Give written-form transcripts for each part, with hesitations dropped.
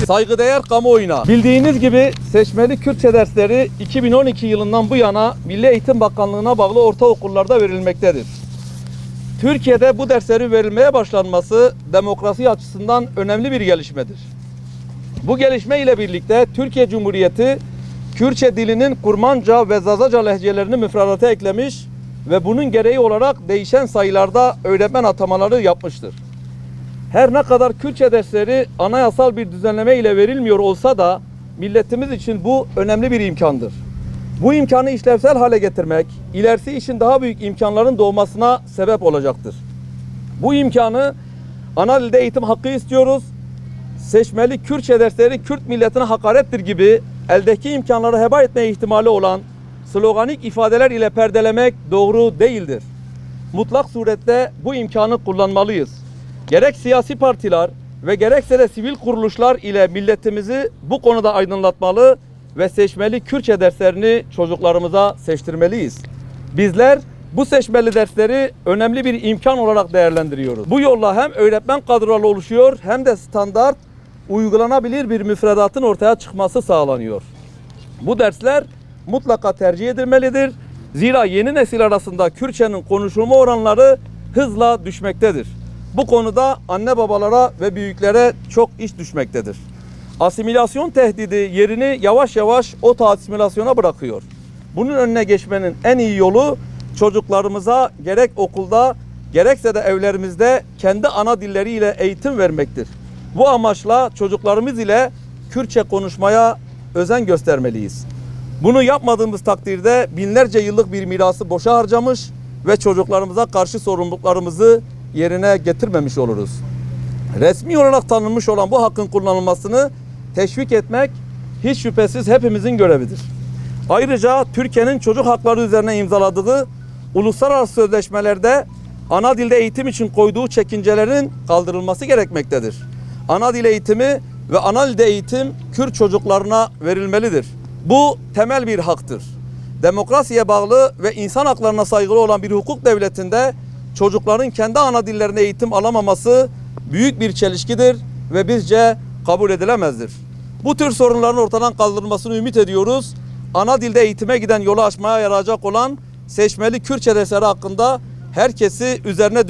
Saygıdeğer kamuoyuna, bildiğiniz gibi seçmeli Kürtçe dersleri 2012 yılından bu yana Milli Eğitim Bakanlığı'na bağlı ortaokullarda verilmektedir. Türkiye'de bu derslerin verilmeye başlanması demokrasi açısından önemli bir gelişmedir. Bu gelişme ile birlikte Türkiye Cumhuriyeti, Kürtçe dilinin Kurmanca ve Zazaca lehçelerini müfredata eklemiş ve bunun gereği olarak değişen sayılarda öğretmen atamaları yapmıştır. Her ne kadar Kürtçe dersleri anayasal bir düzenleme ile verilmiyor olsa da milletimiz için bu önemli bir imkandır. Bu imkanı işlevsel hale getirmek, ilerisi için daha büyük imkanların doğmasına sebep olacaktır. Bu imkanı ana dilde eğitim hakkı istiyoruz. Seçmeli Kürtçe dersleri Kürt milletine hakarettir gibi eldeki imkanları heba etmeye ihtimali olan sloganik ifadeler ile perdelemek doğru değildir. Mutlak surette bu imkanı kullanmalıyız. Gerek siyasi partiler ve gerekse de sivil kuruluşlar ile milletimizi bu konuda aydınlatmalı ve seçmeli Kürtçe derslerini çocuklarımıza seçtirmeliyiz. Bizler bu seçmeli dersleri önemli bir imkan olarak değerlendiriyoruz. Bu yolla hem öğretmen kadroları oluşuyor hem de standart, uygulanabilir bir müfredatın ortaya çıkması sağlanıyor. Bu dersler mutlaka tercih edilmelidir. Zira yeni nesil arasında Kürtçenin konuşulma oranları hızla düşmektedir. Bu konuda anne babalara ve büyüklere çok iş düşmektedir. Asimilasyon tehdidi yerini yavaş yavaş oto-asimilasyona bırakıyor. Bunun önüne geçmenin en iyi yolu çocuklarımıza gerek okulda gerekse de evlerimizde kendi ana dilleriyle eğitim vermektir. Bu amaçla çocuklarımız ile Kürtçe konuşmaya özen göstermeliyiz. Bunu yapmadığımız takdirde binlerce yıllık bir mirası boşa harcamış ve çocuklarımıza karşı sorumluluklarımızı yerine getirmemiş oluruz. Resmi olarak tanınmış olan bu hakkın kullanılmasını teşvik etmek hiç şüphesiz hepimizin görevidir. Ayrıca Türkiye'nin çocuk hakları üzerine imzaladığı uluslararası sözleşmelerde ana dilde eğitim için koyduğu çekincelerin kaldırılması gerekmektedir. Ana dil eğitimi ve ana dilde eğitim Kürt çocuklarına verilmelidir. Bu temel bir haktır. Demokrasiye bağlı ve insan haklarına saygılı olan bir hukuk devletinde çocukların kendi ana dillerine eğitim alamaması büyük bir çelişkidir ve bizce kabul edilemezdir. Bu tür sorunların ortadan kaldırılmasını ümit ediyoruz. Ana dilde eğitime giden yolu açmaya yarayacak olan seçmeli Kürtçe dersleri hakkında herkesi üzerine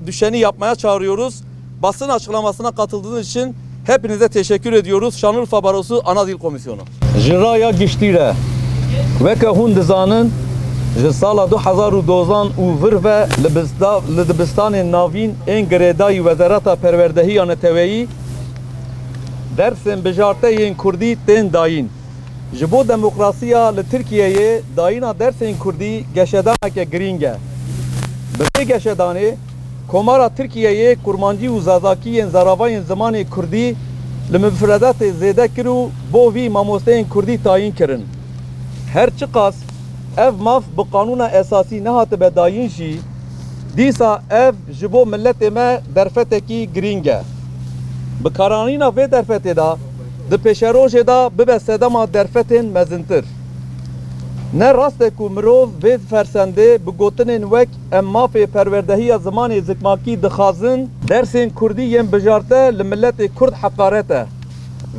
düşeni yapmaya çağırıyoruz. Basın açıklamasına katıldığınız için hepinize teşekkür ediyoruz. Şanlıurfa Barosu Ana Dil Komisyonu. Jiraya giştire ve ke hûn dizanın ji sala 2012 û vir ve li dibistanên navîn ên girêdayî Wezareta Perwerdehiya Neteweyî dersên bijarteyên Kurdî tên dayîn. Ji bo demokrasiya li Tirkiyeyê dayîna dersên Kurdî geşedaneke girîng e. Bi vê geşedanê Komara Tirkiyeyê kurmancî û zazakiyên zaravayên zimanê Kurdî li müfredatê zêde kir û bo vî mamosteyên Kurdî tayin kirin. Her çi qas ev maf bi qanûna esasî nehatibe dayîn jî dîsa ev ji bo milletê me derfetekî girîng e. Bi karanîna vê derfetê da di pêşerojê da bibe sedema derfetên mezintir. Ne rast e ku mirov vê fersendê bi gotinên wek em mafê perwerdehiya zimanê zikmakî dixazin dersên Kurdî yên bijarte li milletê Kurd heqaret e.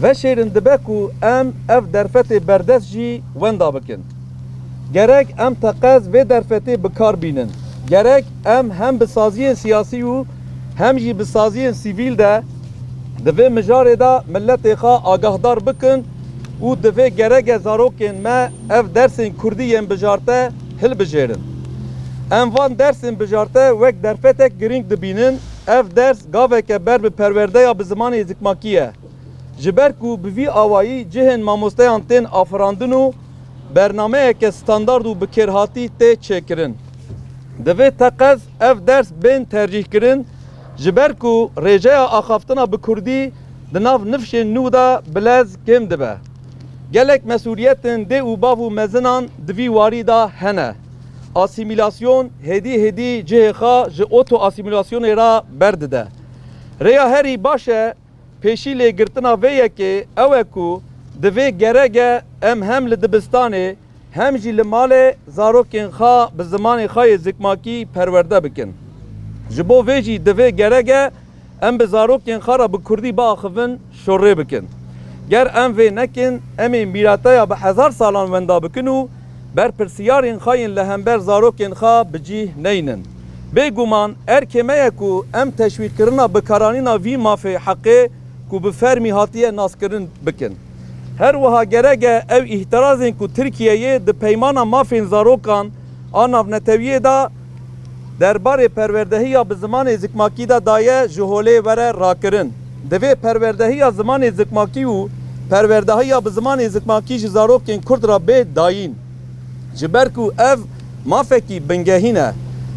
Veşêrin dibe ku em ev derfetê berdest jî wenda bikin. Gerek em teqez vê derfetê bikar bînin. Gerek em hem bi saziyên siyasî û hem jî bi saziyên sivîl de di vê mijarê da milletê xwe agahdar bikin û di vê gereke zarokên me ev dersên Kurdî yên bijarte hilbijêrin. Em van dersên bijarte wek derfetek girîng dibînin, ev ders gaveke ber bi perwerdeya bi zimanê zikmakî ye. Ji ber ku bi vî awayî cihên mamosteyan tên afirandin û bernameyeke standard û bikêrhatî tê çêkirin. Di vê teqez ev ders bên tercih kirin, ji ber ku rêjeya axaftina bi Kurdî di nav nifşên nû de bilez kêm dibe. Gelek mesuliyetên dê û bav û mezinan di vî warî da hene. Asimilasyon hedî cihê xwe ji oto-asimilasyonê ra berdide. Rêya herî baş e pêşî lêgirtina vê yekê ew e ku di vê gereke em hem li dibistanê hem jî li malê zarokên xwe bi zimanê xwe yê zikmakî perwerde bikin. Ji bo vê jî divê gerek em bi zarokên xwe re bi Kurdî biaxivin şorê bikin. Ger em vê nekin, em ê mîrateya bi hezar salan wenda bikin û berpirsiyarên xwe yên li hember zarokên xwe bi cih neynin. Bêguman erkê me ye ku em teşvîrkirina bikaranîna vî mafê heqê ku bi fermî hatiye naskirin bikin. Her wiha gerek e ev ihtirazên ku Tirkiyeyê di peymana mafên zarokan a navnetewiyê da derbarê perwerdehiya bi zimanê zikmakî de daye ji holê were rakirin. Divê perwerdehiya zimanê zikmakî û perwerdehiya bi zimanê zikmakî ji zarokên Kurd re bê dayîn. Ji ber ku ev mafekî bingehîn e,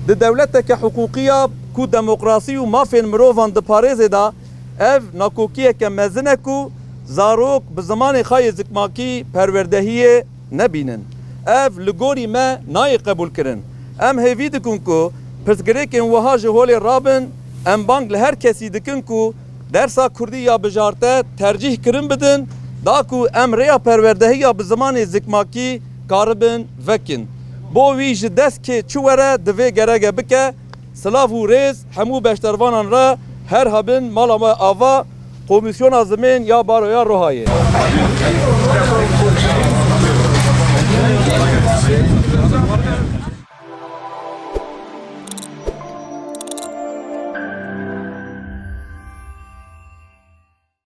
di dewleteke hukûkiya ku demokrasî û mafên mirovan di parêzê da ev nakokiyeke mezin e ku zarok bi zimanê xwe yê zikmakî perwerdehiyê nebînin. Ev li gorî me nayê qebûl kirin. Em hêvî dikin ku pirsgirêkên wiha ji holê rabin, em bang li her kesî dikin ku dersa Kurdî ya bijarte tercih kirin bidin, da ku em rêya perwerdehiya bi zimanê zikmakî karibin vekin. Bo wî ji destkê çi were divê gerek bike, silav û rêz hemû beşdervanan re her habin mala me ava Komisyona Zimên ya Baroya Rohayê.